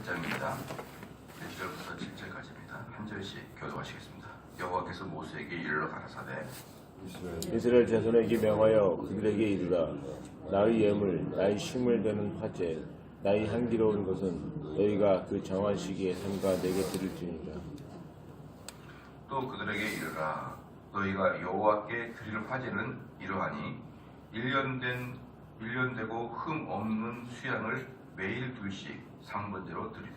28장입니다. 1절부터 7절까지입니다. 한 절씩 교도하시겠습니다. 여호와께서 모세에게 이르러 가라사대 이스라엘 자손에게 명하여 그들에게 이르라. 나의 예물, 나의 식물 되는 화제, 나의 향기로운 것은 너희가 그 정한 시기에 삼가 내게 드릴지니라. 또 그들에게 이르라. 너희가 여호와께 드릴 화제는 이러하니 1년 되고 흠 없는 수양을 매일 둘씩 상번제로 드리되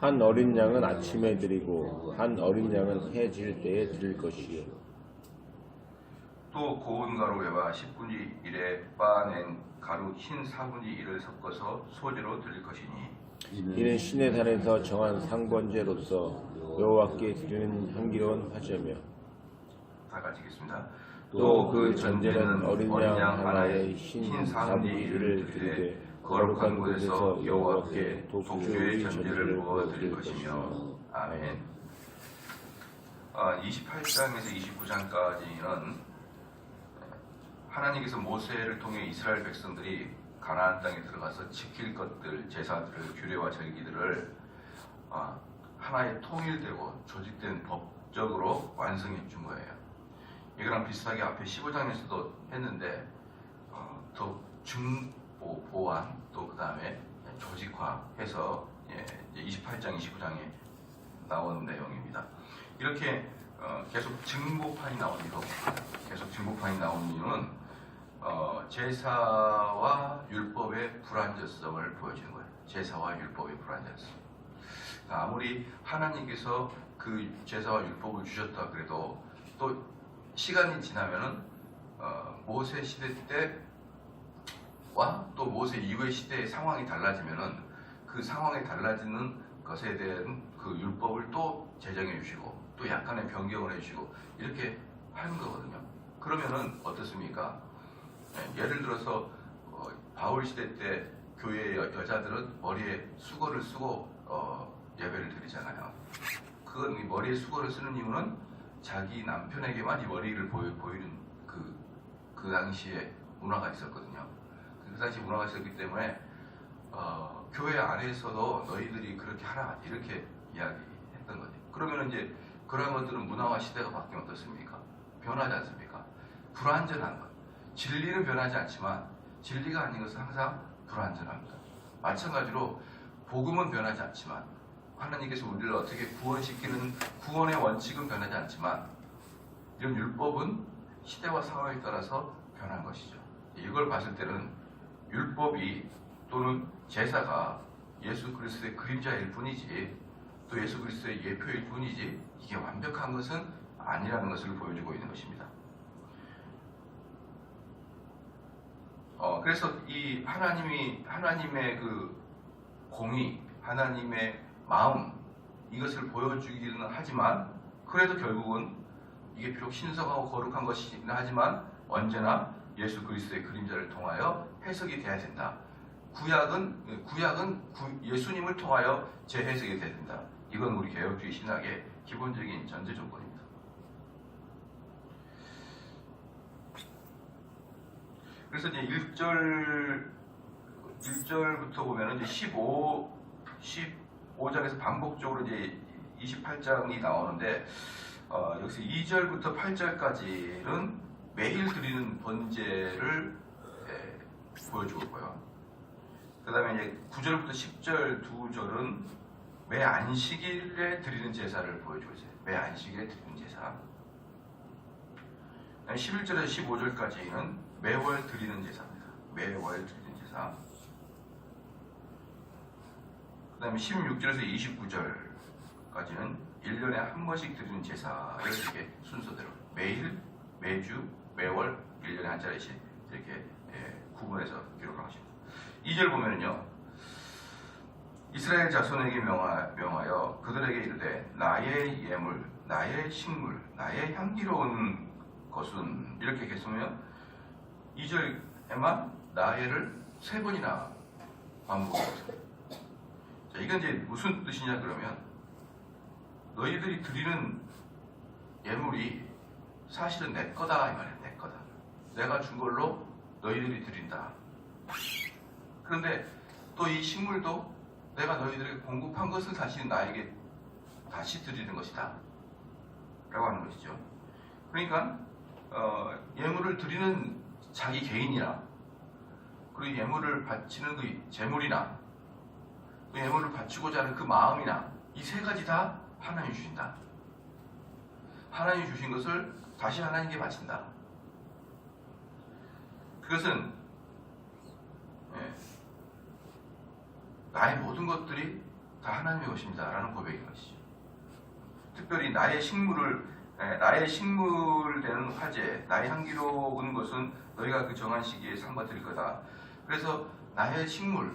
한 어린 양은 아침에 드리고 한 어린 양은 해 질 때에 드릴 것이요. 또 고운 가루에와 10분의 1에 빻아낸 가루 흰 4분의 1을 섞어서 소제로 드릴 것이니 이는 신의 산에서 정한 상번제로서 여호와께 드리는 향기로운 화제며 다 같이 읽겠습니다. 또 그 전제는 어린 양 하나에 흰 4분의 1을 드리되 거룩한 곳에서 여호와께 독주의 전제를 부어 드릴 것이며. 아멘. 28장에서 29장까지는 하나님께서 모세를 통해 이스라엘 백성들이 가나안 땅에 들어가서 지킬 것들, 제사들을, 규례와 절기들을 하나의 통일되고 조직된 법적으로 완성해 준 거예요. 이거랑 비슷하게 앞에 15장에서도 했는데 더 보완, 또 그 다음에 조직화해서 28장, 29장에 나오는 내용입니다. 이렇게 계속 증거판이 나온 이유가 계속 증거판이 나온 이유는 제사와 율법의 불완전성을 보여주는 거예요. 제사와 율법의 불완전성. 아무리 하나님께서 그 제사와 율법을 주셨다 그래도 또 시간이 지나면은 모세 시대 때와 또 모세 이후의 시대의 상황이 달라지면은 그 상황에 달라지는 것에 대한 그 율법을 또 제정해 주시고 또 약간의 변경을 해주시고 이렇게 하는 거거든요. 그러면은 어떻습니까? 예를 들어서 바울 시대 때 교회 여자들은 머리에 수건을 쓰고 예배를 드리잖아요. 그건 이 머리에 수건을 쓰는 이유는 자기 남편에게만 이 머리를 보이는 그 당시에 문화가 있었거든요. 그 당시 문화가 있었기 때문에 교회 안에서도 너희들이 그렇게 하라 이렇게 이야기했던 거죠. 그러면 이제 그런 것들은 문화와 시대가 바뀌면 어떻습니까? 변하지 않습니까? 불완전한 것. 진리는 변하지 않지만 진리가 아닌 것은 항상 불완전합니다. 마찬가지로 복음은 변하지 않지만 하나님께서 우리를 어떻게 구원시키는 구원의 원칙은 변하지 않지만 이런 율법은 시대와 상황에 따라서 변한 것이죠. 이걸 봤을 때는 율법이 또는 제사가 예수 그리스도의 그림자일 뿐이지 또 예수 그리스도의 예표일 뿐이지 이게 완벽한 것은 아니라는 것을 보여주고 있는 것입니다. 그래서 이 하나님의 그 공의, 하나님의 마음 이것을 보여주기는 하지만 그래도 결국은 이게 비록 신성하고 거룩한 것이긴 하지만 언제나 예수 그리스도의 그림자를 통하여 해석이 돼야 된다. 구약은 예수님을 통하여 재해석이 돼야 된다. 이건 우리 개혁주의 신학의 기본적인 전제 조건입니다. 그래서 이제 1절부터 보면은 이제 15장에서 반복적으로 이제 28장이 나오는데 여기서 2절부터 8절까지는 매일 드리는 번제를 보여주고 있고요. 그 다음에 이제 9절부터 10절 두 절은 매 안식일에 드리는 제사를 보여주고 있어요. 매 안식일에 드리는 제사. 11절에서 15절까지는 매월 드리는 제사입니다. 매월 드리는 제사. 그 다음에 16절에서 29절까지는 1년에 한 번씩 드리는 제사를 이렇게 순서대로 매일, 매주, 매월 1년에 한 차례씩 이렇게 구분해서 기록하고 있습니다. 2절 보면은요, 이스라엘 자손에게 명하여 그들에게 이르되 나의 예물, 나의 식물, 나의 향기로운 것은 이렇게 계속하면 2절에만 나의를 3번이나 반복합니다. 자, 이건 이제 무슨 뜻이냐 그러면 너희들이 드리는 예물이 사실은 내 거다 이 말이야. 내 거다. 내가 준 걸로 너희들이 드린다. 그런데 또 이 식물도 내가 너희들에게 공급한 것을 다시 나에게 다시 드리는 것이다 라고 하는 것이죠. 그러니까 예물을 드리는 자기 개인이나 그리고 예물을 바치는 그 재물이나 그 예물을 바치고자 하는 그 마음이나 이 세 가지 다 하나님이 주신다. 하나님이 주신 것을 다시 하나님께 바친다. 그것은 나의 모든 것들이 다 하나님의 것입니다 라는 고백인 것이죠. 특별히 나의 식물 되는 화제, 나의 향기로운 것은 너희가 그 정한 시기에 상과 드릴 거다. 그래서 나의 식물,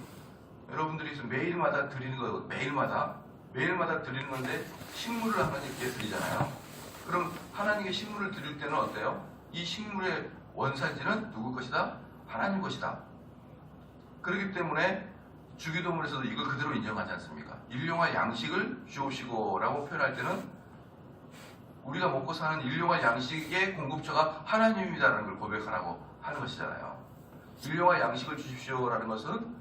여러분들이 매일마다 드리는 거, 매일마다 드리는 건데 식물을 하나님께 드리잖아요. 그럼 하나님께 식물을 드릴 때는 어때요? 이 식물의 원산지는 누구 것이다? 하나님 것이다. 그렇기 때문에 주기도문에서도 이걸 그대로 인정하지 않습니까? 일용할 양식을 주옵시고 라고 표현할 때는 우리가 먹고 사는 일용할 양식의 공급처가 하나님입니다라는 걸 고백하라고 하는 것이잖아요. 일용할 양식을 주십시오라는 것은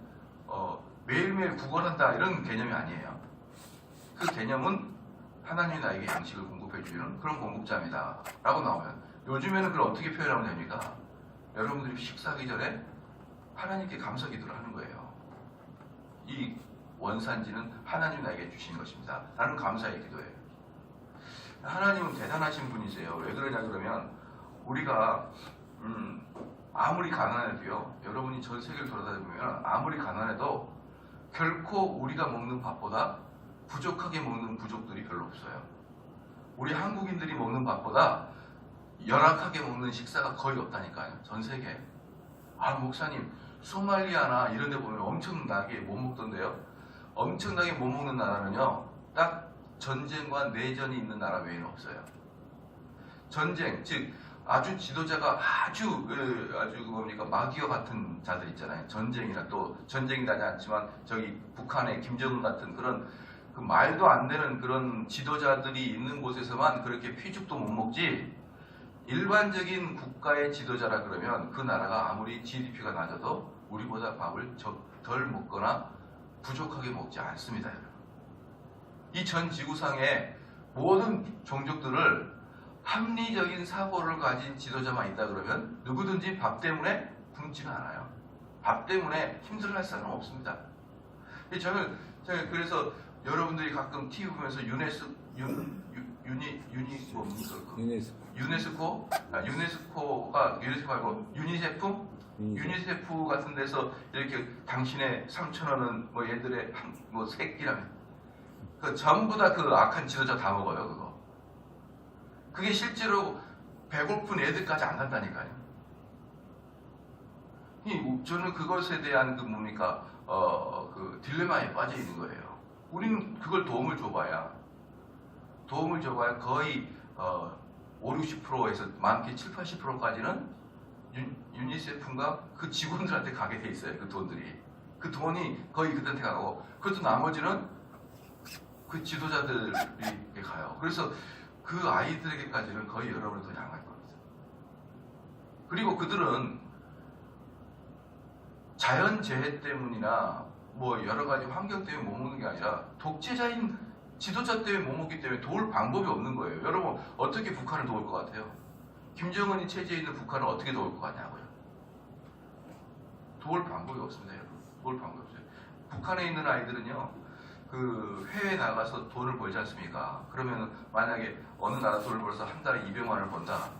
매일매일 구걸한다 이런 개념이 아니에요. 그 개념은 하나님이 나에게 양식을 공급해 주는 그런 공급자입니다 라고 나오면 요즘에는 그걸 어떻게 표현하면 됩니까? 여러분들이 식사하기 전에 하나님께 감사 기도를 하는 거예요. 이 원산지는 하나님이 나에게 주신 것입니다 라는 감사의 기도예요. 하나님은 대단하신 분이세요. 왜 그러냐 그러면 우리가 아무리 가난해도요, 여러분이 전 세계를 돌아다니면 아무리 가난해도 결코 우리가 먹는 밥보다 부족하게 먹는 부족들이 별로 없어요. 우리 한국인들이 먹는 밥보다 열악하게 먹는 식사가 거의 없다니까요. 전 세계. 목사님 소말리아나 이런 데 보면 엄청나게 못 먹던데요. 엄청나게 못 먹는 나라는요, 딱 전쟁과 내전이 있는 나라 외에는 없어요. 전쟁, 즉 아주 지도자가 아주 뭡니까 마귀와 같은 자들 있잖아요. 전쟁이나 또 전쟁이 나지 않지만 저기 북한의 김정은 같은 그런 그 말도 안 되는 그런 지도자들이 있는 곳에서만 그렇게 피죽도 못 먹지. 일반적인 국가의 지도자라 그러면 그 나라가 아무리 GDP가 낮아도 우리보다 밥을 덜 먹거나 부족하게 먹지 않습니다, 여러분. 이 전 지구상의 모든 종족들을 합리적인 사고를 가진 지도자만 있다 그러면 누구든지 밥 때문에 굶지는 않아요. 밥 때문에 힘들어할 사람은 없습니다. 저는 그래서 여러분들이 가끔 TV 보면서 유니세프 같은 데서 이렇게 당신의 3,000원은 뭐 얘들의 뭐 새끼라면 그 전부 다 그 악한 지도자 다 먹어요, 그거. 그게 실제로 배고픈 애들까지 안 간다니까요. 저는 그것에 대한 그 뭡니까 그 딜레마에 빠져 있는 거예요. 우리는 그걸 도움을 줘봐야 거의 50-60%에서 많게 70-80%까지는 유니세프인가 그 직원들한테 가게 돼 있어요. 그 돈들이. 그 돈이 거의 그들한테 가고, 그것도 나머지는 그 지도자들에게 가요. 그래서 그 아이들에게까지는 거의 여러분이 더 양할 겁니다. 그리고 그들은 자연재해 때문이나 뭐 여러 가지 환경 때문에 못 먹는 게 아니라 독재자인 지도자 때문에 못 먹기 때문에 도울 방법이 없는 거예요. 여러분 어떻게 북한을 도울 것 같아요? 김정은이 체제에 있는 북한을 어떻게 도울 것 같냐고요? 도울 방법이 없습니다, 여러분. 도울 방법이 없어요. 북한에 있는 아이들은요, 그 해외에 나가서 돈을 벌지 않습니까? 그러면 만약에 어느 나라 돈을 벌어서 한 달에 200만 원을 번다.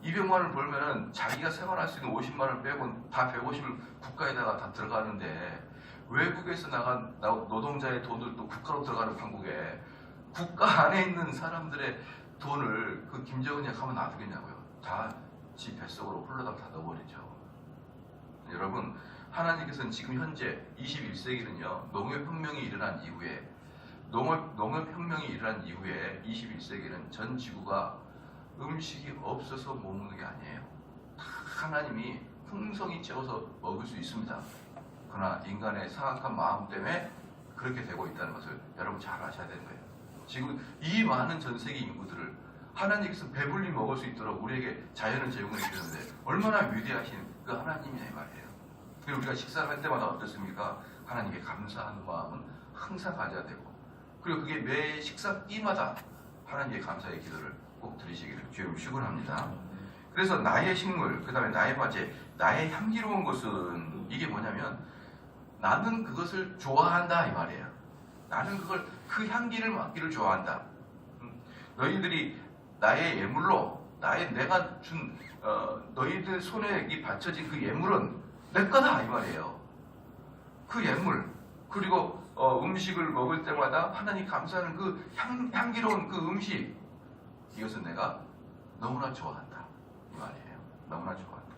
200만 원을 벌면은 자기가 생활할 수 있는 50만 원을 빼고 다 150을 국가에다가 다 들어가는데, 외국에서 나간 노동자의 돈들도 국가로 들어가는 판국에 국가 안에 있는 사람들의 돈을 그 김정은이 가만 놔두겠냐고요. 다 지 뱃속으로 홀라당 다 넣어버리죠. 여러분, 하나님께서는 지금 현재 21세기는요 농업혁명이 일어난 이후에 21세기는 전 지구가 음식이 없어서 못 먹는 게 아니에요. 하나님이 풍성히 채워서 먹을 수 있습니다. 그러나 인간의 사악한 마음 때문에 그렇게 되고 있다는 것을 여러분 잘 아셔야 되는 거예요. 지금 이 많은 전 세계 인구들을 하나님께서 배불리 먹을 수 있도록 우리에게 자연을 제공해 주셨는데 얼마나 위대하신 그 하나님이냐 이 말이에요. 그리고 우리가 식사를 할 때마다 어떻습니까? 하나님께 감사하는 마음은 항상 가져야 되고, 그리고 그게 매 식사 끼마다 하나님께 감사의 기도를 꼭 드리시기를 주여 축원합니다. 그래서 나의 식물, 그 다음에 나의 화제, 나의 향기로운 것은 이게 뭐냐면 나는 그것을 좋아한다 이 말이에요. 나는 그 향기를 맡기를 좋아한다. 너희들이 나의 예물로 내가 준 너희들 손에 이 바쳐진 그 예물은 내 거다 이 말이에요. 그 예물, 그리고 음식을 먹을 때마다 하나님 감사하는 그 향기로운 그 음식, 이것은 내가 너무나 좋아한다 이 말이에요. 너무나 좋아한다.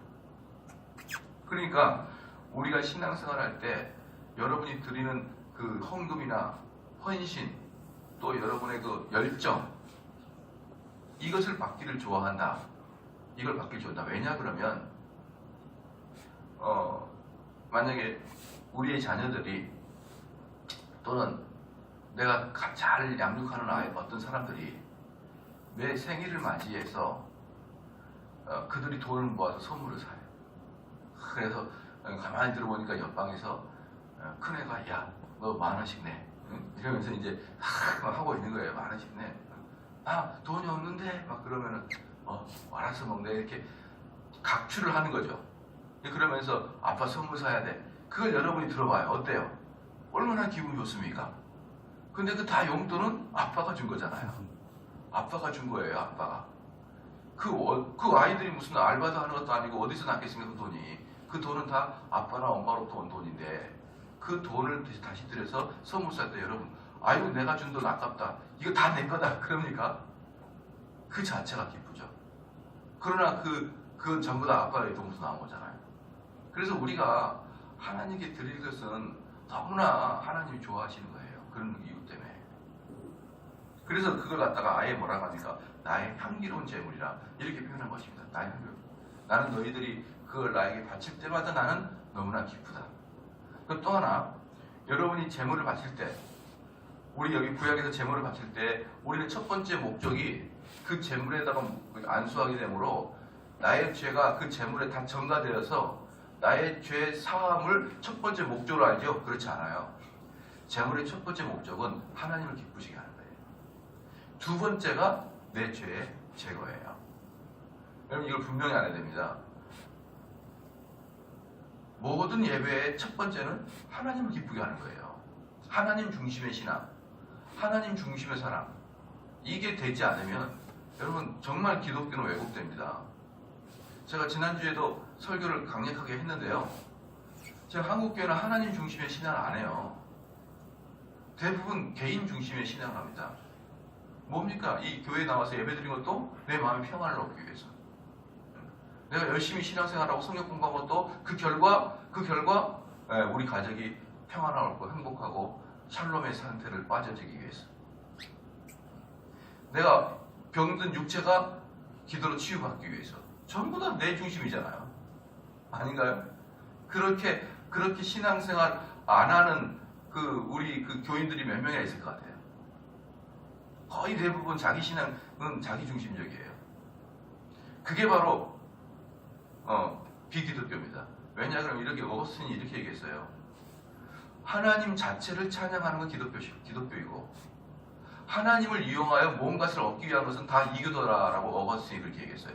그러니까 우리가 신앙생활 할 때 여러분이 드리는 그 헌금이나 헌신, 또 여러분의 그 열정, 이것을 받기를 좋아한다. 이걸 받기를 좋아한다. 왜냐 그러면 만약에 우리의 자녀들이, 또는 내가 잘 양육하는 어떤 사람들이 내 생일을 맞이해서 그들이 돈을 모아서 선물을 사요. 그래서 가만히 들어보니까 옆방에서 큰애가 야, 너 10,000원씩 내. 이러면서 이제 막 하고 있는 거예요. 10,000원씩 내. 아, 돈이 없는데? 막 그러면은 알아서 먹네. 이렇게 각출을 하는 거죠. 그러면서 아빠 선물 사야 돼. 그걸 여러분이 들어봐요. 어때요? 얼마나 기분이 좋습니까? 근데 그 다 용돈은 아빠가 준 거잖아요. 아빠가 준 거예요, 아빠가. 그 아이들이 무슨 알바도 하는 것도 아니고 어디서 났겠습니까, 그 돈이. 그 돈은 다 아빠나 엄마로부터 온 돈인데, 그 돈을 다시 들여서 선물 살 때 여러분, 아이고 내가 준 돈 아깝다. 이거 다 내 거다. 그럽니까? 그 자체가 기쁘죠. 그러나 그건 전부 다 아빠의 돈으로 나온 거잖아요. 그래서 우리가 하나님께 드릴 것은 너무나 하나님이 좋아하시는 거예요. 그런 이유 때문에. 그래서 그걸 갖다가 아예 뭐라고 하니까 나의 향기로운 제물이라 이렇게 표현한 것입니다. 나의 향기로운. 나는 너희들이 그걸 나에게 바칠 때마다 나는 너무나 기쁘다. 그리고 또 하나, 여러분이 제물을 바칠 때, 우리 여기 구약에서 제물을 바칠 때 우리는 첫 번째 목적이 그 제물에다가 안수하게 되므로 나의 죄가 그 제물에 다 전가되어서 나의 죄 사함을 첫 번째 목적으로 알죠? 그렇지 않아요. 제물의 첫 번째 목적은 하나님을 기쁘시게 하는 거예요. 두 번째가 내 죄의 제거예요. 여러분 이걸 분명히 알아야 됩니다. 모든 예배의 첫 번째는 하나님을 기쁘게 하는 거예요. 하나님 중심의 신앙, 하나님 중심의 사랑. 이게 되지 않으면 여러분 정말 기독교는 왜곡됩니다. 제가 지난주에도 설교를 강력하게 했는데요. 제가 한국교회는 하나님 중심의 신앙을 안 해요. 대부분 개인 중심의 신앙을 합니다. 뭡니까? 이 교회에 나와서 예배드린 것도 내 마음의 평안을 얻기 위해서. 내가 열심히 신앙생활하고 성경 공부한 것도 그 결과 우리 가족이 평안을 얻고 행복하고 샬롬의 상태를 빠져지기 위해서. 내가 병든 육체가 기도로 치유받기 위해서. 전부 다 내 중심이잖아요. 아닌가요? 그렇게 신앙생활 안 하는 우리 교인들이 몇 명이나 있을 것 같아요. 거의 대부분 자기 신앙은 자기 중심적이에요. 그게 바로 비기독교입니다. 왜냐 그러면 이렇게 어거스틴이 이렇게 얘기했어요. 하나님 자체를 찬양하는 건 기독교이고 하나님을 이용하여 뭔가를 얻기 위한 것은 다 이교도라라고 어거스틴이 그렇게 얘기했어요.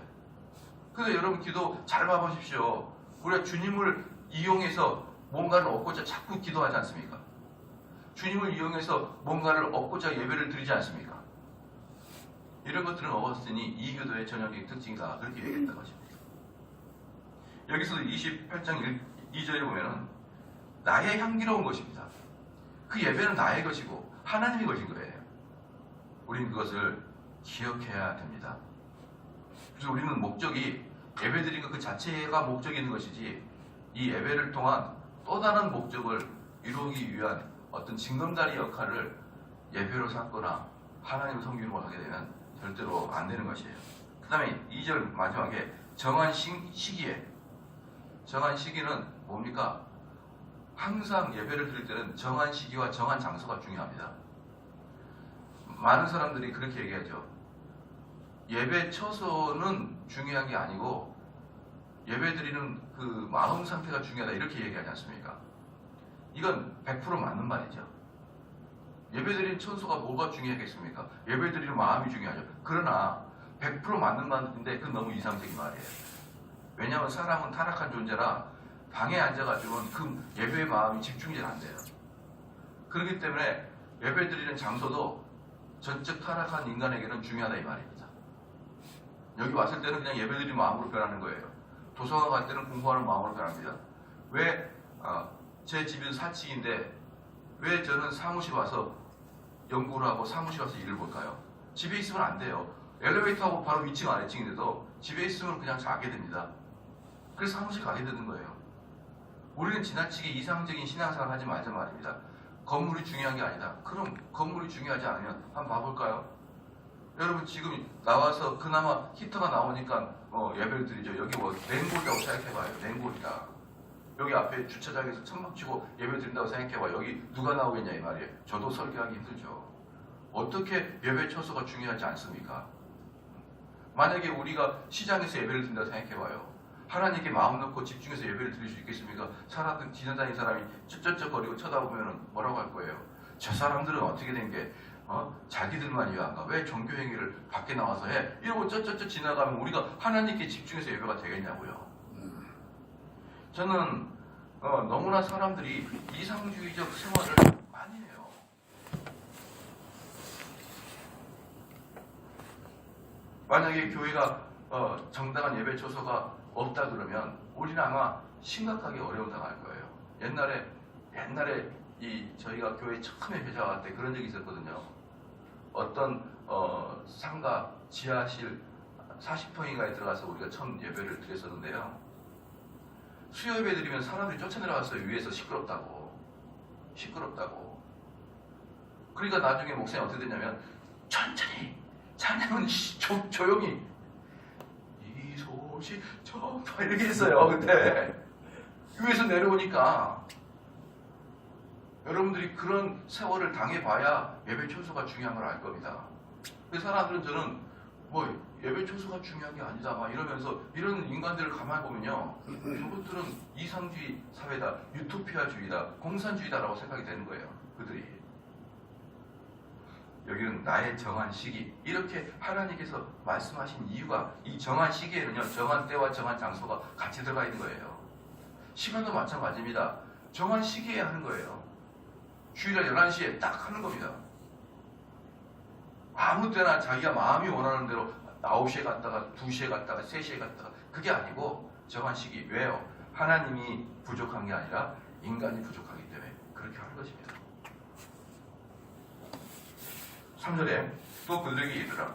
그래서 여러분 기도 잘 봐보십시오. 우리가 주님을 이용해서 뭔가를 얻고자 자꾸 기도하지 않습니까? 주님을 이용해서 뭔가를 얻고자 예배를 드리지 않습니까? 이런 것들은 어거스틴이 이교도의 전형적인 특징이다. 그렇게 얘기했던 것입니다. 여기서도 28장 2절에 보면은 나의 향기로운 것입니다. 그 예배는 나의 것이고 하나님의 것인 거예요. 우리는 그것을 기억해야 됩니다. 그래서 우리는 목적이 예배드린 것 그 자체가 목적이 있는 것이지 이 예배를 통한 또 다른 목적을 이루기 위한 어떤 징검다리 역할을 예배로 삼거나 하나님을 섬기는 하게 되면 절대로 안 되는 것이에요. 그 다음에 2절 마지막에 정한 시기에, 정한 시기는 뭡니까? 항상 예배를 드릴 때는 정한 시기와 정한 장소가 중요합니다. 많은 사람들이 그렇게 얘기하죠. 예배 처소는 중요한 게 아니고 예배 드리는 그 마음 상태가 중요하다 이렇게 얘기하지 않습니까? 이건 100% 맞는 말이죠. 예배드리는 천수가 뭐가 중요하겠습니까? 예배드리는 마음이 중요하죠. 그러나 100% 맞는 말인데 그건 너무 이상적인 말이에요. 왜냐하면 사람은 타락한 존재라 방에 앉아가지고는 그 예배의 마음이 집중이 잘 안 돼요. 그렇기 때문에 예배드리는 장소도 전적 타락한 인간에게는 중요하다 이 말입니다. 여기 왔을 때는 그냥 예배드리는 마음으로 변하는 거예요. 도서관 갈 때는 공부하는 마음으로 변합니다. 왜 제 집은 4층인데 왜 저는 사무실 와서 연구를 하고 사무실 와서 일을 볼까요? 집에 있으면 안 돼요. 엘리베이터하고 바로 위층 아래층인데도 집에 있으면 그냥 자게 됩니다. 그래서 사무실 가게 되는 거예요. 우리는 지나치게 이상적인 신앙생활 하지 말자 말입니다. 건물이 중요한 게 아니다. 그럼 건물이 중요하지 않으면 한번 봐볼까요? 여러분 지금 나와서 그나마 히터가 나오니까 예배를 드리죠. 여기 뭐 냉골이라고 생각해봐요. 냉골이다. 여기 앞에 주차장에서 천막 치고 예배 드린다고 생각해봐요. 여기 누가 나오겠냐 이 말이에요. 저도 설계하기 힘들죠. 어떻게 예배 처소가 중요하지 않습니까? 만약에 우리가 시장에서 예배를 드린다고 생각해봐요. 하나님께 마음 놓고 집중해서 예배를 드릴 수 있겠습니까? 사람들 지나다니는 사람이 쩍쩍쩍거리고 쳐다보면 뭐라고 할 거예요? 저 사람들은 어떻게 된 게 자기들만 이해한가? 왜 종교행위를 밖에 나와서 해? 이러고 쩍쩍쩍 지나가면 우리가 하나님께 집중해서 예배가 되겠냐고요. 저는 너무나 사람들이 이상주의적 생활을 많이 해요. 만약에 교회가 정당한 예배 처소가 없다 그러면 우리는 아마 심각하게 어려움 당할 거예요. 옛날에 저희가 교회 처음에 회자 갈 때 그런 적이 있었거든요. 어떤 상가 지하실 40평인가에 들어가서 우리가 처음 예배를 드렸었는데요. 수요 예배 드리면 사람들이 쫓아내려갔어요. 위에서 시끄럽다고. 그러니까 나중에 목사님 어떻게 됐냐면 천천히 찬양은 조용히 이 소식 전파 이렇게 했어요. 그때 위에서 내려오니까 여러분들이 그런 세월을 당해봐야 예배 초소가 중요한 걸 알 겁니다. 그 사람들은 저는 예배 초소가 중요한 게 아니다 막 이러면서 이런 인간들을 가만히 보면요, 저것들은 이상주의 사회다, 유토피아주의다, 공산주의다라고 생각이 되는 거예요. 그들이 여기는 나의 정한 시기 이렇게 하나님께서 말씀하신 이유가 이 정한 시기에는요 정한 때와 정한 장소가 같이 들어가 있는 거예요. 시간도 마찬가지입니다. 정한 시기에 하는 거예요. 주일날 11시에 딱 하는 겁니다. 아무 때나 자기가 마음이 원하는 대로 9시에 갔다가 2시에 갔다가 3시에 갔다가 그게 아니고 정한 시기. 왜요? 하나님이 부족한 게 아니라 인간이 부족하기 때문에 그렇게 하는 것입니다. 3절에 또 그들에게 이르라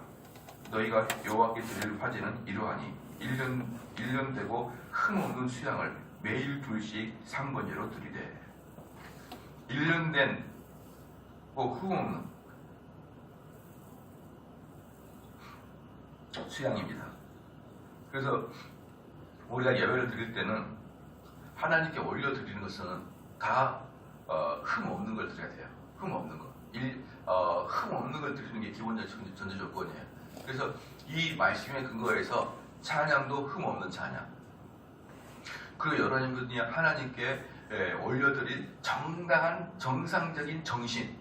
너희가 여호와께 드릴 화제는 이러하니 1년 되고 흠없는 수양을 매일 둘씩 3번째로 드리되 1년 된 흠없는 수양입니다. 그래서 우리가 예배를 드릴 때는 하나님께 올려드리는 것은 다 흠없는 걸 드려야 돼요. 흠없는 거. 흠없는 걸 드리는 게 기본적인 전제 조건이에요. 그래서 이 말씀에 근거해서 찬양도 흠없는 찬양. 그리고 여러분들이 하나님께 올려드릴 정당한 정상적인 정신.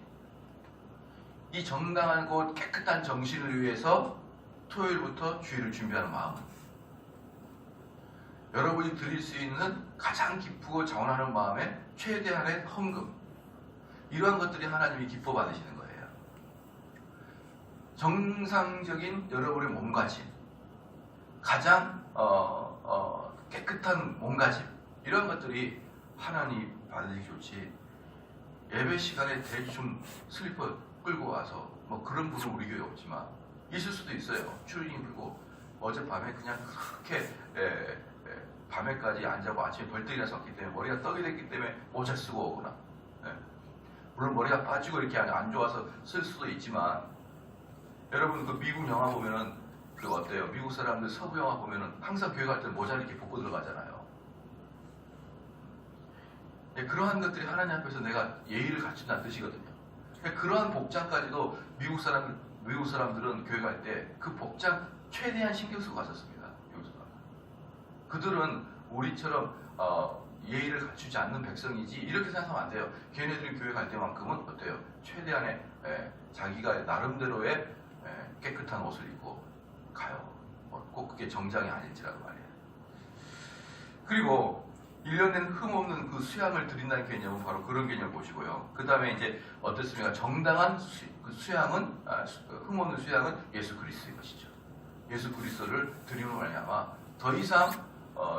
이 정당하고 깨끗한 정신을 위해서 토요일부터 주일을 준비하는 마음. 여러분이 드릴 수 있는 가장 기쁘고 자원하는 마음의 최대한의 헌금. 이러한 것들이 하나님이 기뻐 받으시는 거예요. 정상적인 여러분의 몸가짐. 가장 깨끗한 몸가짐. 이런 것들이 하나님 받으시기 좋지. 예배 시간에 대충 슬리퍼 끌고 와서 그런 분은 우리 교회에 없지만 있을 수도 있어요. 추리닝 불고 어젯밤에 그냥 그렇게 밤에까지 앉아고 아침에 벌떡 일어나서 왔기 때문에 머리가 떡이 됐기 때문에 모자 쓰고 오거나 물론 머리가 빠지고 이렇게 안 좋아서 쓸 수도 있지만 여러분 그 미국 영화 보면은 그 어때요? 미국 사람들 서부 영화 보면은 항상 교회 갈 때 모자 이렇게 벗고 들어가잖아요. 그러한 것들이 하나님 앞에서 내가 예의를 갖춘다는 뜻이거든요. 그러한 복장까지도 미국 사람들은 교회 갈 때 그 복장 최대한 신경 쓰고 갔었습니다. 미국 사람. 그들은 우리처럼 예의를 갖추지 않는 백성이지 이렇게 생각하면 안 돼요. 걔네들이 교회 갈 때만큼은 어때요? 최대한의 자기가 나름대로의 깨끗한 옷을 입고 가요. 꼭 그게 정장이 아닐지라도 말이에요. 그리고 1년 된 흠없는 그 수양을 드린다는 개념은 바로 그런 개념을 보시고요. 그 다음에 이제 어떻습니까? 정당한 수양은 흠없는 수양은 예수 그리스도의 것이죠. 예수 그리스도를 드림으로 말미암아 더 이상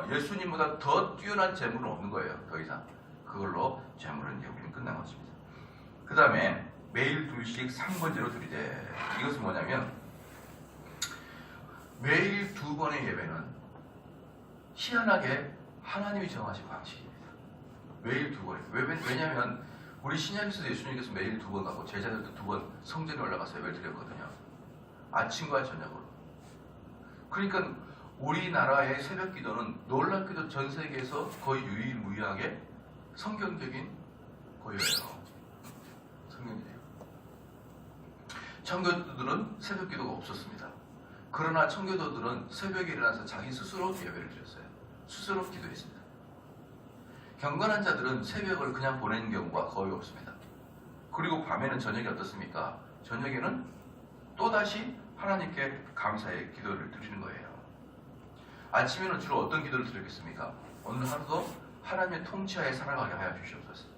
예수님보다 더 뛰어난 재물은 없는 거예요. 더 이상 그걸로 재물은 이제 우리는 끝난 것입니다. 그 다음에 매일 2씩 상번제로 드리되 이것은 뭐냐면 매일 2번의 예배는 희한하게 하나님이 정하신 방식입니다. 매일 2번. 왜냐하면 우리 신약에서 예수님께서 매일 2번 가고 제자들도 2번 성전에 올라가서 예배를 드렸거든요. 아침과 저녁으로. 그러니까 우리나라의 새벽 기도는 놀랍게도 전 세계에서 거의 유일무이하게 성경적인 거예요. 성경이에요. 청교도들은 새벽 기도가 없었습니다. 그러나 청교도들은 새벽에 일어나서 자기 스스로 예배를 드렸어요. 스스로 기도했습니다. 경건한 자들은 새벽을 그냥 보내는 경우가 거의 없습니다. 그리고 밤에는 저녁이 어떻습니까? 저녁에는 또다시 하나님께 감사의 기도를 드리는 거예요. 아침에는 주로 어떤 기도를 드렸겠습니까? 오늘 하루도 하나님의 통치하에 살아가게 하여 주시옵소서.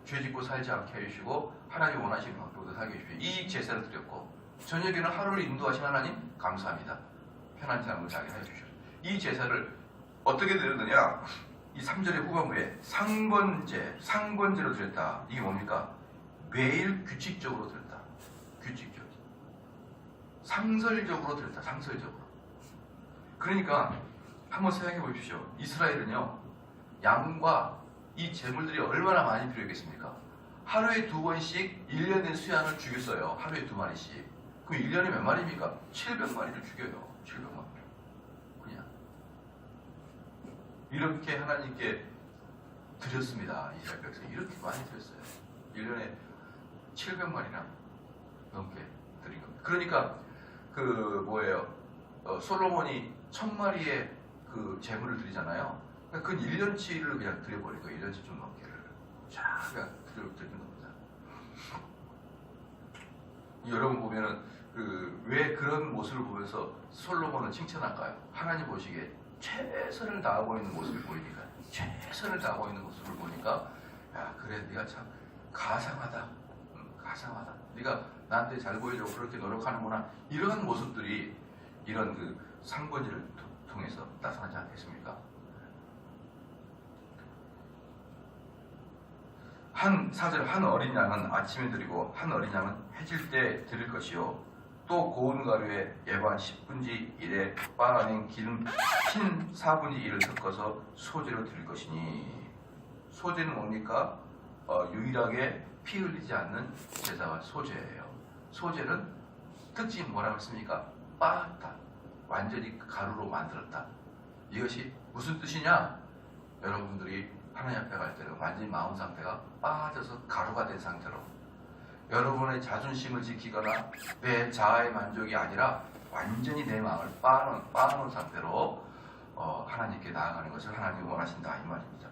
죄 짓고 살지 않게 해주시고 하나님 원하시는 방법으로 살게 해주시고 이 제사를 드렸고 저녁에는 하루를 인도하신 하나님 감사합니다. 편한 삶을 살게 해주시옵소서. 이 제사를 어떻게 드렸느냐? 이 3절의 후반부에 상번제로 드렸다. 이게 뭡니까? 매일 규칙적으로 드렸다. 규칙적으로. 상설적으로 드렸다. 상설적으로. 그러니까 한번 생각해 보십시오. 이스라엘은요. 양과 이 제물들이 얼마나 많이 필요했겠습니까? 하루에 2번씩 1년 된 수양을 죽였어요. 하루에 2마리씩. 그럼 1년에 몇 마리입니까? 700마리를 죽여요. 700마리. 그냥. 이렇게 하나님께 드렸습니다. 이스라엘 백성이 이렇게 많이 드렸어요. 1년에 700마리나 넘게 드린 겁니다. 그러니까 솔로몬이 1000마리의 그 제물을 드리잖아요. 그러니까 그 1년치를 그냥 드려버린 거예요. 1년치 좀 넘게를. 쫙 그냥 드리는 겁니다. 여러분 보면은 왜 그런 모습을 보면서 솔로몬은 칭찬할까요? 하나님 보시기에 최선을 다하고 있는 모습을 보이니까 최선을 다하고 있는 모습을 보니까 야 그래 네가 참 가상하다. 가상하다. 네가 나한테 잘 보이려고 그렇게 노력하는구나. 이런 모습들이 이런 그 상번제를 통해서 나타나지 않겠습니까? 한 어린 양은 아침에 드리고 한 어린 양은 해질 때 드릴 것이요 또 고운 가루에 예반 10분지 1에 빻아낸 기름 흰 4분지 1을 섞어서 소제로 드릴 것이니 소제는 뭡니까? 유일하게 피 흘리지 않는 제사가 소제예요. 소제는 특징이 뭐라고 했습니까? 빻았다. 완전히 가루로 만들었다. 이것이 무슨 뜻이냐? 여러분들이 하나님 앞에 갈 때는 완전히 마음 상태가 빠져서 가루가 된 상태로 여러분의 자존심을 지키거나 내 자아의 만족이 아니라 완전히 내 마음을 빻아놓은 상태로 하나님께 나아가는 것을 하나님이 원하신다 이 말입니다.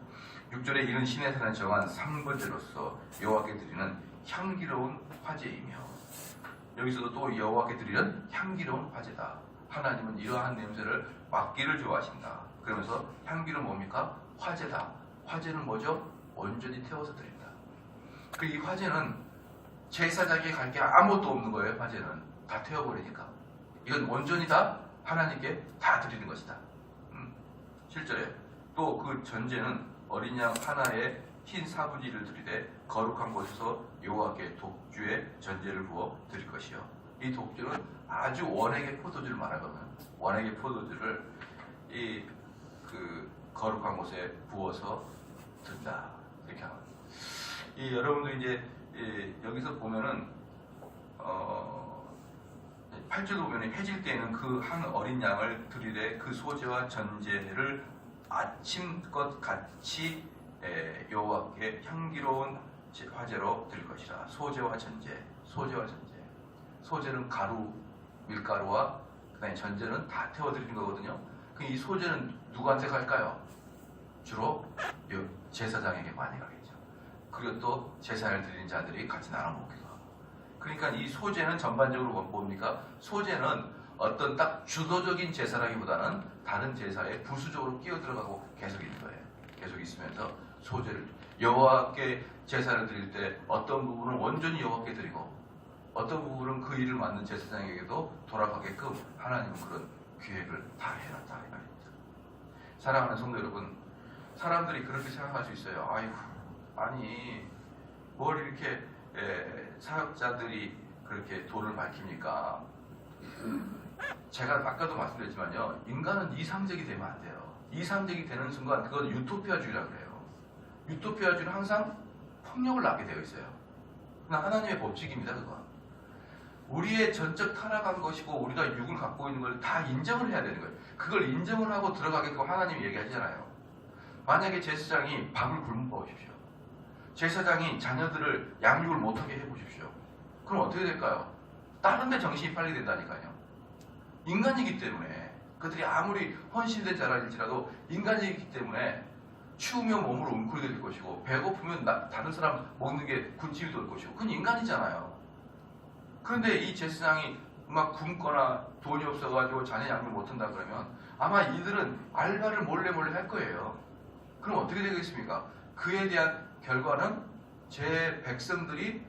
6절에 이른 신의 산에 정한 상번제로서 여호와께 드리는 향기로운 화제이며 여기서도 또 여호와께 드리는 향기로운 화제다. 하나님은 이러한 냄새를 맡기를 좋아하신다. 그러면서 향기는 뭡니까? 화제다. 화제는 뭐죠? 온전히 태워서 드린다. 이 화제는 제사장에게 갈 게 아무것도 없는 거예요. 화제는 다 태워버리니까 이건 온전히 다 하나님께 다 드리는 것이다. 7절에 또 그 전제는 어린 양 하나에 흰 4분의 1을 드리되 거룩한 곳에서 여호와께 독주의 전제를 부어 드릴 것이요. 이 독주는 아주 원액의 포도주를 말하거든. 원액의 포도주를 그 거룩한 곳에 부어서 든다. 이렇게 하면. 여러분들 이제 여기서 보면은 8절도 보면은 해질 때에는 그 한 어린 양을 드리되 그 소제와 전제를 아침껏 같이 여호와께 향기로운 화제로 드릴 것이라. 소제와 전제. 소제는 가루, 밀가루와 그다음에 전제는 다 태워드리는 거거든요. 이 소제는 누구한테 갈까요? 주로 제사장에게 많이 가겠죠. 그리고 또 제사를 드리는 자들이 같이 나눠 먹기도 하고. 그러니까 이 소제는 전반적으로 뭡니까? 소제는 어떤 딱 주도적인 제사라기보다는 다른 제사에 부수적으로 끼어들어가고 계속 있는 거예요. 계속 있으면서 소제를 여호와께 제사를 드릴 때 어떤 부분은 온전히 여호와께 드리고 어떤 부분은 그 일을 맡는 제사장에게도 돌아가게끔 하나님은 그런 계획을 다 해놨다 이 말입니다. 사랑하는 성도 여러분, 사람들이 그렇게 생각할 수 있어요. 아이고, 아니 뭘 이렇게 사역자들이 그렇게 도를 밝힙니까? 제가 아까도 말씀드렸지만요, 인간은 이상적이 되면 안 돼요. 이상적이 되는 순간 그건 유토피아주의라고 그래요. 유토피아주의는 항상 폭력을 낳게 되어 있어요. 그건 하나님의 법칙입니다. 그건 우리의 전적 타락한 것이고 우리가 육을 갖고 있는 걸 다 인정을 해야 되는 거예요. 그걸 인정을 하고 들어가게끔 하나님이 얘기하잖아요. 만약에 제사장이 밥을 굶어 보십시오. 제사장이 자녀들을 양육을 못하게 해보십시오. 그럼 어떻게 될까요? 다른 데 정신이 빨리 된다니까요. 인간이기 때문에 그들이 아무리 헌신된 자라일지라도 인간이기 때문에 추우면 몸으로 웅크리게 될 것이고 배고프면 다른 사람 먹는 게 군침이 돌 것이고 그건 인간이잖아요. 그런데 이 제사장이 막 굶거나 돈이 없어가지고 자녀 양육을 못한다 그러면 아마 이들은 알바를 몰래 할 거예요. 그럼 어떻게 되겠습니까? 그에 대한 결과는 제 백성들이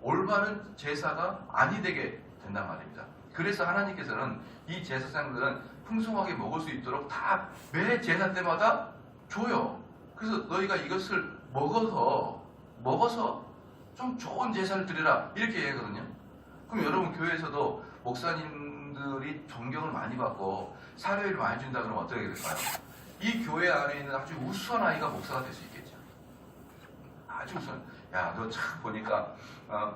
올바른 제사가 아니 되게 된단 말입니다. 그래서 하나님께서는 이 제사장들은 풍성하게 먹을 수 있도록 다 매 제사 때마다 줘요. 그래서 너희가 이것을 먹어서 좀 좋은 제사를 드리라 이렇게 얘기하거든요. 그럼 여러분 교회에서도 목사님들이 존경을 많이 받고 사례를 많이 준다 그러면 어떻게 될까요? 이 교회 안에 있는 아주 우수한 아이가 목사가 될 수 있겠죠. 아주 우수한. 야, 너 참 보니까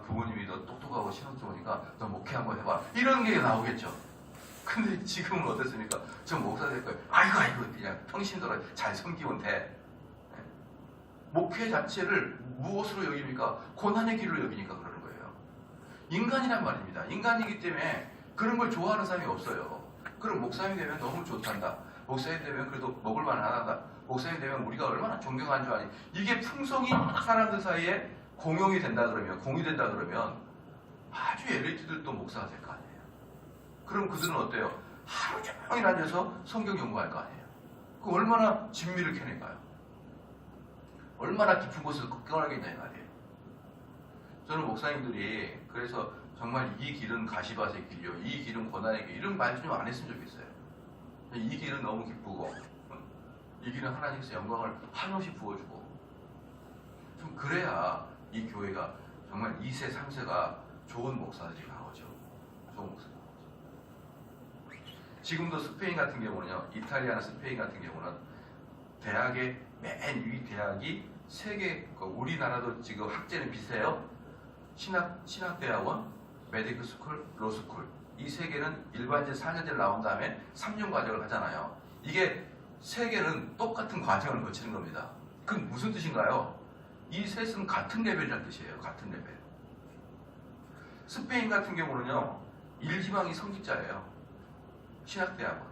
부모님이 너 똑똑하고 신앙 좋으니까 너 목회 한번 해봐. 이런 게 나오겠죠. 근데 지금은 어떻습니까? 저 목사 될 거예요. 아이고 그냥 평신도로 잘 섬기면 돼. 목회 자체를 무엇으로 여깁니까? 고난의 길로 여기니까 그러는 거예요. 인간이란 말입니다. 인간이기 때문에 그런 걸 좋아하는 사람이 없어요. 그럼 목사님이 되면 너무 좋단다. 목사님이 되면 그래도 먹을 만하다. 목사님이 되면 우리가 얼마나 존경하는 줄 아니. 이게 풍성이 사람들 사이에 공용이 된다 그러면, 공유된다 그러면 아주 엘리트들도 목사가 될 거 아니에요. 그럼 그들은 어때요? 하루 종일 앉아서 성경 연구할 거 아니에요. 그 얼마나 진미를 캐낼까요? 얼마나 깊은 곳에서 꺼내겠냐 이 말이에요. 저는 목사님들이 그래서 정말 이 길은 가시밭의 길이요, 이 길은 고난의 길, 이런 말씀 좀 안 했으면 좋겠어요. 이 길은 너무 기쁘고 이 길은 하나님께서 영광을 한없이 부어주고 좀 그래야 이 교회가 정말 2세, 3세가 좋은 목사들이 나오죠. 좋은 목사들이 나오죠. 지금도 스페인 같은 경우는요, 이탈리아나 스페인 같은 경우는 대학의 맨 위 대학이 세계, 우리나라도 지금 학제는 비슷해요. 신학대학원, 메디컬 스쿨, 로스쿨. 이 세 개는 일반제 4년제를 나온 다음에 3년 과정을 하잖아요. 이게 세 개는 똑같은 과정을 거치는 겁니다. 그건 무슨 뜻인가요? 이 셋은 같은 레벨이라는 뜻이에요. 같은 레벨. 스페인 같은 경우는요, 1지망이 성직자예요. 신학대학원.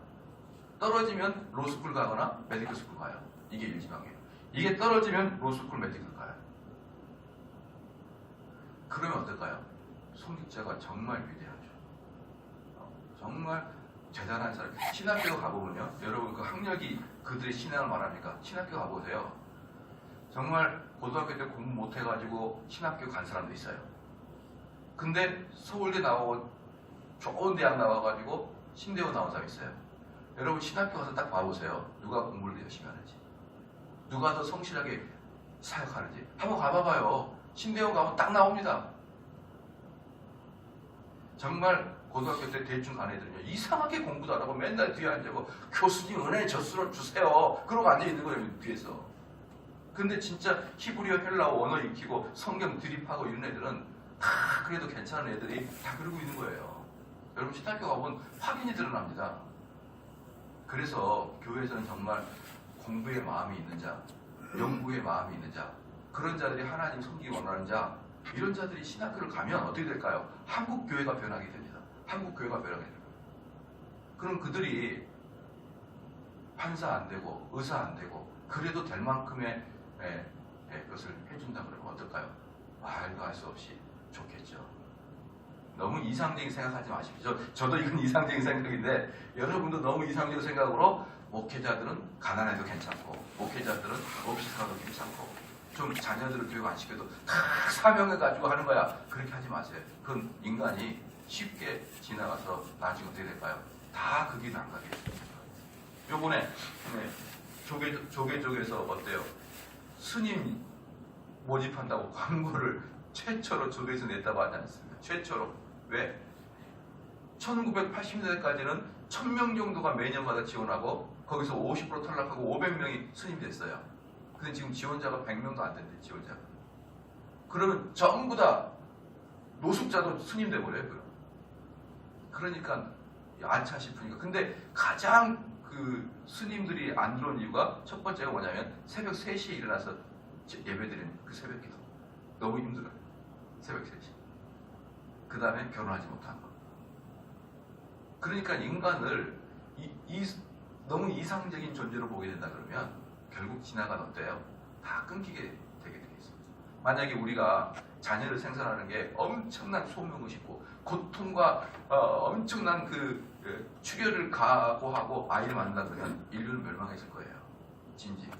떨어지면 로스쿨 가거나 메디컬 스쿨 가요. 이게 1지망이에요. 이게 떨어지면 로스쿨, 메디컬 가요. 그러면 어떨까요? 성직자가 정말 위대하죠. 정말 대단한 사람. 신학교 가보면요, 여러분 그 학력이 그들의 신앙을 말합니까? 신학교 가보세요. 정말 고등학교 때 공부 못해가지고 신학교 간 사람도 있어요. 근데 서울대 나오고 좋은 대학 나와가지고 신대원 나온 사람 있어요. 여러분 신학교 가서 딱 봐보세요. 누가 공부를 열심히 하는지, 누가 더 성실하게 사역하는지 한번 가봐봐요. 신대원 가면 딱 나옵니다. 정말 고등학교 때 대충 간 애들은요, 이상하게 공부도 안 하고 맨날 뒤에 앉아고 교수님 은혜 젖술을 주세요. 그러고 앉아있는 거예요, 뒤에서. 근데 진짜 히브리어 헬라어 언어 익히고 성경 드립하고 이런 애들은 다 그래도 괜찮은 애들이 다 그러고 있는 거예요. 여러분 신학교 가보면 확인이 드러납니다. 그래서 교회에서는 정말 공부의 마음이 있는 자, 연구의 마음이 있는 자, 그런 자들이 하나님 섬기기 원하는 자, 이런 자들이 신학교를 가면 어떻게 될까요? 한국 교회가 변하게 됩니다. 한국 교회가 변하게 됩니다. 그럼 그들이 판사 안 되고 의사 안 되고 그래도 될 만큼의 것을 해준다 그러면 어떨까요? 말도 할 수 없이 좋겠죠. 너무 이상적인 생각하지 마십시오. 저도 이건 이상적인 생각인데 여러분도 너무 이상적인 생각으로 목회자들은 가난해도 괜찮고 목회자들은 없이 살아도 괜찮고 좀 자녀들을 교육 안 시켜도 다 사명을 가지고 하는 거야. 그렇게 하지 마세요. 그건 인간이 쉽게 지나가서 나중에 어떻게 될까요? 다 그 길 안 가게 됩니다. 요번에 조계족에서 어때요? 스님 모집한다고 광고를 최초로 조계에서 냈다고 하지 않습니까? 최초로. 왜? 1980년대까지는 1000명 정도가 매년마다 지원하고 거기서 50% 탈락하고 500명이 스님 됐어요. 근데 지금 지원자가 100명도 안 된대, 지원자가. 그러면 전부 다 노숙자도 스님 돼버려요, 그럼. 그러니까 안차 싶으니까. 근데 가장 그 스님들이 안 들어온 이유가 첫 번째가 뭐냐면 새벽 3시에 일어나서 예배드리는 그 새벽 기도. 너무 힘들어요. 새벽 3시. 그 다음에 결혼하지 못한 거. 그러니까 인간을 너무 이상적인 존재로 보게 된다 그러면 결국 지나간 어때요? 다 끊기게 되게 되어 있습니다. 만약에 우리가 자녀를 생산하는 게 엄청난 소명을 싣고 고통과 엄청난 그 출혈을 각오하고 아이를 만든다 그러면 인류는 멸망했을 거예요. 진지.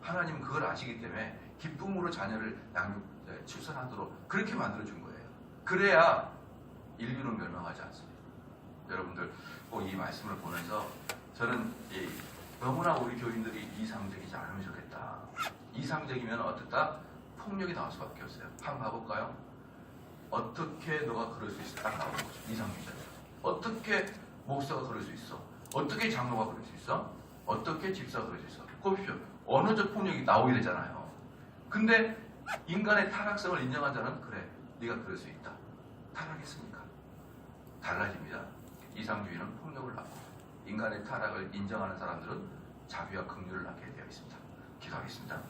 하나님은 그걸 아시기 때문에 기쁨으로 자녀를 출산하도록 그렇게 만들어준 거예요. 그래야 인류는 멸망하지 않습니다. 여러분들 꼭 이 말씀을 보면서 저는 너무나 우리 교인들이 이상적이지 않으면 좋겠다. 이상적이면 어떻다? 폭력이 나올 수밖에 없어요. 한번 봐볼까요? 어떻게 너가 그럴 수 있어? 딱 나오는 거죠. 이상적이잖아요. 어떻게 목사가 그럴 수 있어? 어떻게 장로가 그럴 수 있어? 어떻게 집사가 그럴 수 있어? 보십시오. 언어적 폭력이 나오게 되잖아요. 근데 인간의 타락성을 인정한 자는 그래, 네가 그럴 수 있다. 타락했으니까. 달라집니다. 이상주의는 폭력을 낳고 인간의 타락을 인정하는 사람들은 자비와 긍휼을 낳게 되어 있습니다. 기도하겠습니다.